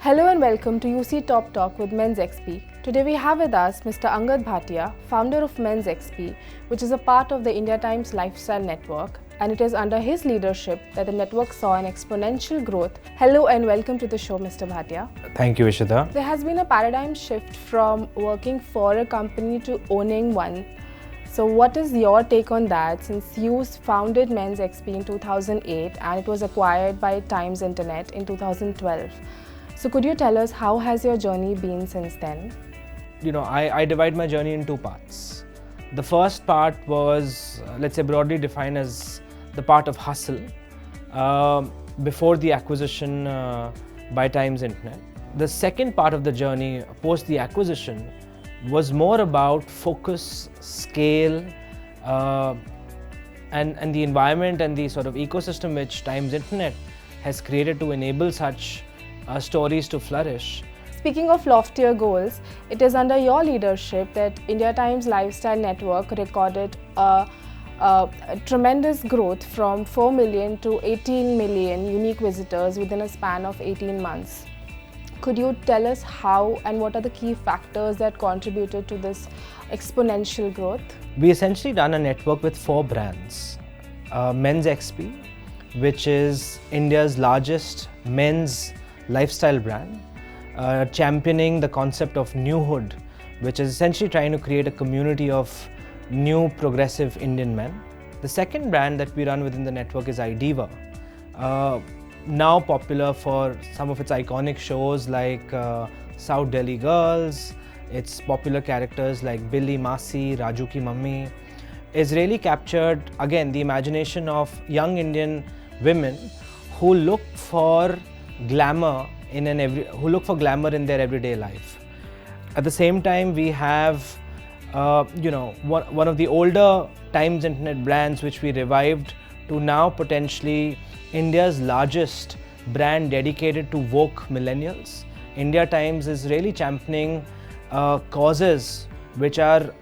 Hello and welcome to UC Top Talk with MensXP. Today we have with us Mr. Angad Bhatia, founder of MensXP, which is a part of the India Times Lifestyle Network, and it is under his leadership that the network saw an exponential growth. Hello and welcome to the show, Mr. Bhatia. Thank you, Ishita. There has been a paradigm shift from working for a company to owning one. So what is your take on that, since you founded MensXP in 2008 and it was acquired by Times Internet in 2012? So could you tell us how has your journey been since then? I divide my journey in two parts. The first part was, let's say, broadly defined as the part of hustle before the acquisition by Times Internet. The second part of the journey post the acquisition was more about focus, scale, and the environment and the sort of ecosystem which Times Internet has created to enable such stories to flourish. Speaking of loftier goals, it is under your leadership that India Times Lifestyle Network recorded a tremendous growth from 4 million to 18 million unique visitors within a span of 18 months. Could you tell us how and what are the key factors that contributed to this exponential growth? We essentially run a network with 4 brands. MensXP, which is India's largest men's lifestyle brand, championing the concept of newhood, which is essentially trying to create a community of new progressive Indian men. The second brand that we run within the network is iDiva, now popular for some of its iconic shows like South Delhi Girls. Its popular characters like Billy Masi, Raju Ki Mummy, is really captured again the imagination of young Indian women who look for glamour in their everyday life. At the same time, we have one of the older Times Internet brands which we revived to now potentially India's largest brand dedicated to woke millennials. India Times is really championing causes which are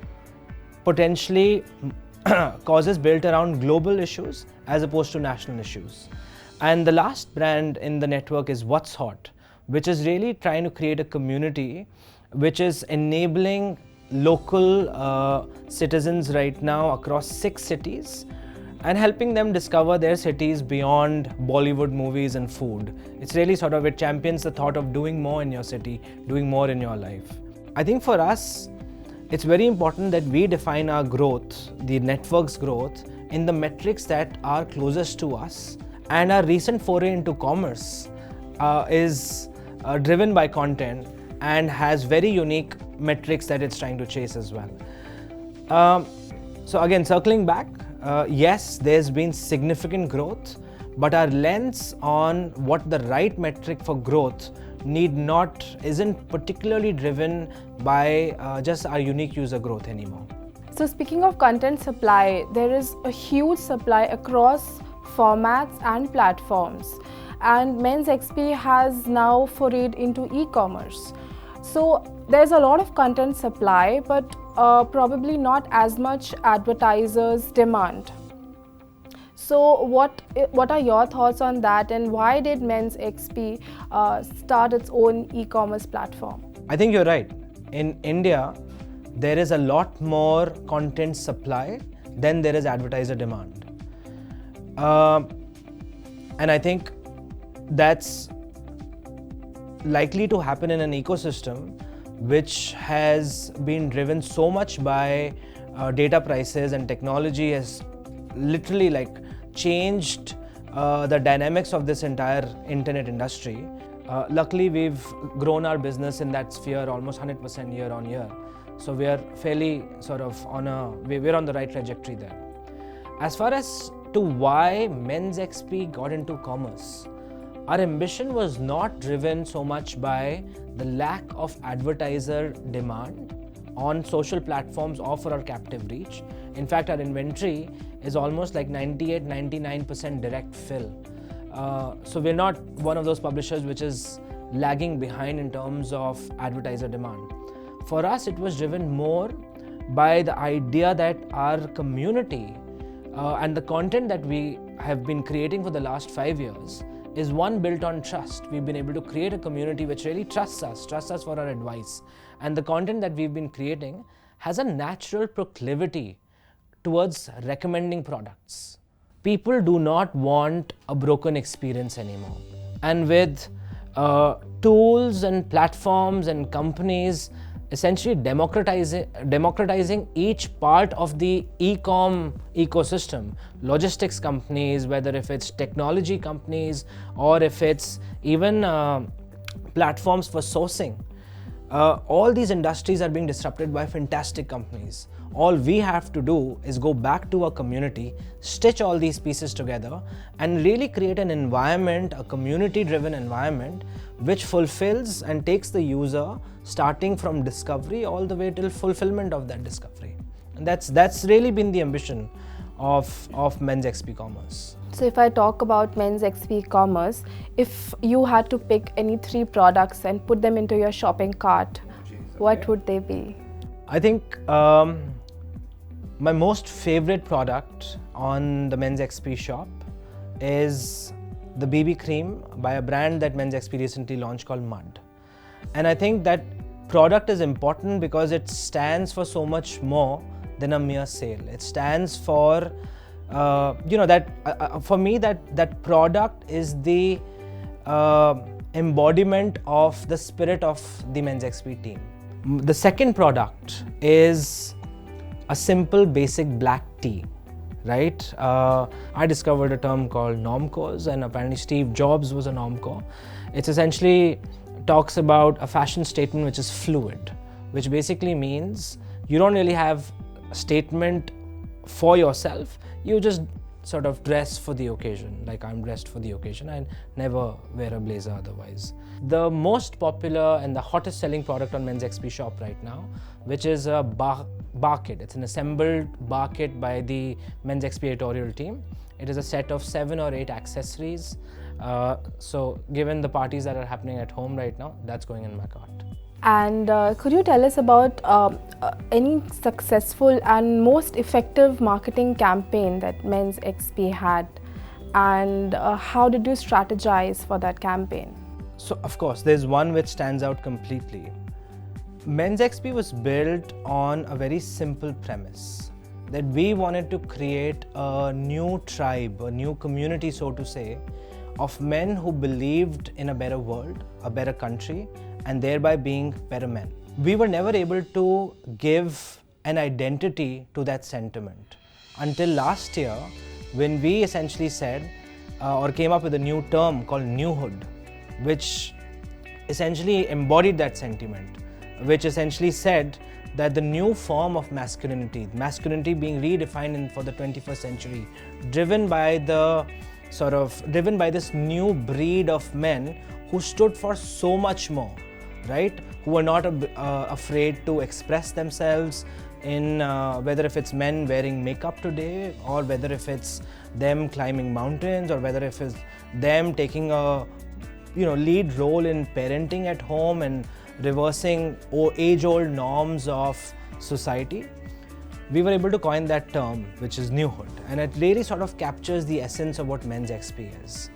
potentially causes built around global issues as opposed to national issues. And the last brand in the network is What's Hot, which is really trying to create a community which is enabling local citizens right now across 6 cities and helping them discover their cities beyond Bollywood movies and food. It's really it champions the thought of doing more in your city, doing more in your life. I think for us, it's very important that we define our growth, the network's growth, in the metrics that are closest to us. And our recent foray into commerce is driven by content and has very unique metrics that it's trying to chase as well. So again, circling back, yes, there's been significant growth, but our lens on what the right metric for growth isn't particularly driven by just our unique user growth anymore. So speaking of content supply, there is a huge supply across formats and platforms, and MensXP has now forayed into e-commerce. So there's a lot of content supply, but probably not as much advertisers' demand. So what are your thoughts on that, and why did MensXP start its own e-commerce platform? I think you're right. In India, there is a lot more content supply than there is advertiser demand. And I think that's likely to happen in an ecosystem which has been driven so much by data prices, and technology has literally changed the dynamics of this entire internet industry. Luckily, we've grown our business in that sphere almost 100% year on year. So we are fairly we're on the right trajectory there. As far as to why MensXP got into commerce, our ambition was not driven so much by the lack of advertiser demand on social platforms or for our captive reach. In fact, our inventory is almost 98-99% direct fill. So we're not one of those publishers which is lagging behind in terms of advertiser demand. For us, it was driven more by the idea that our community and the content that we have been creating for the last 5 years is one built on trust. We've been able to create a community which really trusts us for our advice. And the content that we've been creating has a natural proclivity towards recommending products. People do not want a broken experience anymore. And with tools and platforms and companies essentially democratizing each part of the e-com ecosystem, logistics companies, whether if it's technology companies or if it's even platforms for sourcing, all these industries are being disrupted by fantastic companies. All we have to do is go back to our community, stitch all these pieces together, and really create an environment, a community-driven environment, which fulfills and takes the user starting from discovery all the way till fulfillment of that discovery. And that's really been the ambition of MensXP Commerce. So if I talk about MensXP Commerce, if you had to pick any 3 products and put them into your shopping cart, what would they be? I think my most favorite product on the MensXP shop is the BB cream by a brand that MensXP recently launched called Mud. And I think that product is important because it stands for so much more than a mere sale. It stands for, for me, that product is the embodiment of the spirit of the MensXP team. The second product is a simple basic black tea, right? I discovered a term called normcores, and apparently Steve Jobs was a normcore. It's essentially talks about a fashion statement which is fluid, which basically means you don't really have a statement for yourself, you just sort of dress for the occasion. Like I'm dressed for the occasion, I never wear a blazer otherwise. The most popular and the hottest selling product on MensXP shop right now, which is a bar kit. It's an assembled bar kit by the MensXP editorial team. It is a set of 7 or 8 accessories. So given the parties that are happening at home right now, that's going in my cart. And could you tell us about any successful and most effective marketing campaign that MensXP had, and how did you strategize for that campaign? So of course, there's one which stands out completely. MensXP was built on a very simple premise, that we wanted to create a new tribe, a new community, so to say, of men who believed in a better world, a better country, and thereby being better men. We were never able to give an identity to that sentiment until last year, when we essentially said or came up with a new term called newhood, which essentially embodied that sentiment, which essentially said that the new form of masculinity being redefined for the 21st century, driven by this new breed of men who stood for so much more, right? Who were not afraid to express themselves in whether if it's men wearing makeup today, or whether if it's them climbing mountains, or whether if it's them taking a lead role in parenting at home and reversing age-old norms of society. We were able to coin that term, which is newhood, and it really sort of captures the essence of what MensXP is.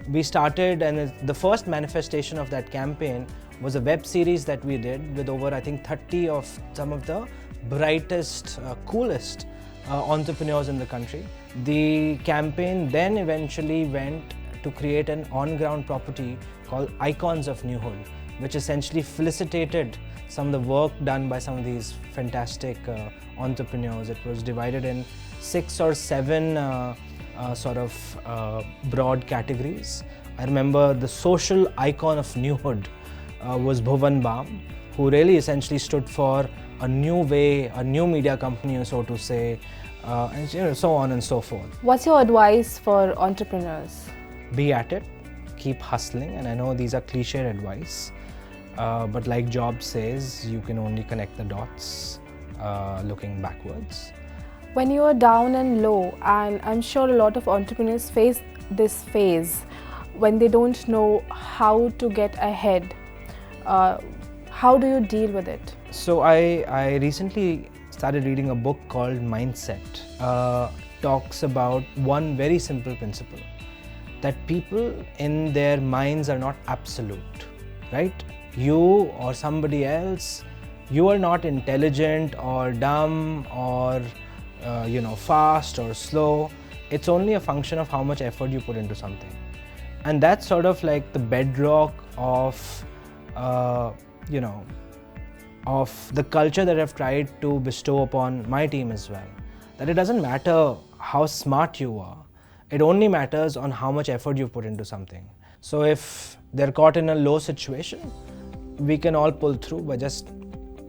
We started, and the first manifestation of that campaign was a web series that we did with over, I think, 30 of some of the brightest, coolest entrepreneurs in the country. The campaign then eventually went to create an on-ground property called Icons of Newhood, which essentially felicitated some of the work done by some of these fantastic entrepreneurs. It was divided in 6 or 7 broad categories. I remember the social icon of Newhood was Bhuvan Bam, who really essentially stood for a new way, a new media company, so to say, and so on and so forth. What's your advice for entrepreneurs? Be at it, keep hustling, and I know these are cliched advice, but like Jobs says, you can only connect the dots looking backwards. When you are down and low, and I'm sure a lot of entrepreneurs face this phase when they don't know how to get ahead, how do you deal with it? So I recently started reading a book called Mindset. Talks about one very simple principle, that people in their minds are not absolute, right? You or somebody else, you are not intelligent or dumb or fast or slow. It's only a function of how much effort you put into something. And that's sort of like the bedrock of of the culture that I've tried to bestow upon my team as well. That it doesn't matter how smart you are, it only matters on how much effort you put into something. So if they're caught in a low situation, we can all pull through by just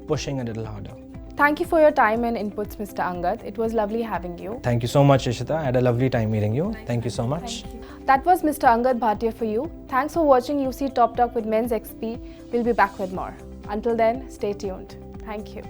pushing a little harder. Thank you for your time and inputs, Mr. Angad. It was lovely having you. Thank you so much, Ishita. I had a lovely time meeting you. Thank you so much. Thank you. That was Mr. Angad Bhatia for you. Thanks for watching UC Top Talk with MensXP. We'll be back with more. Until then, stay tuned. Thank you.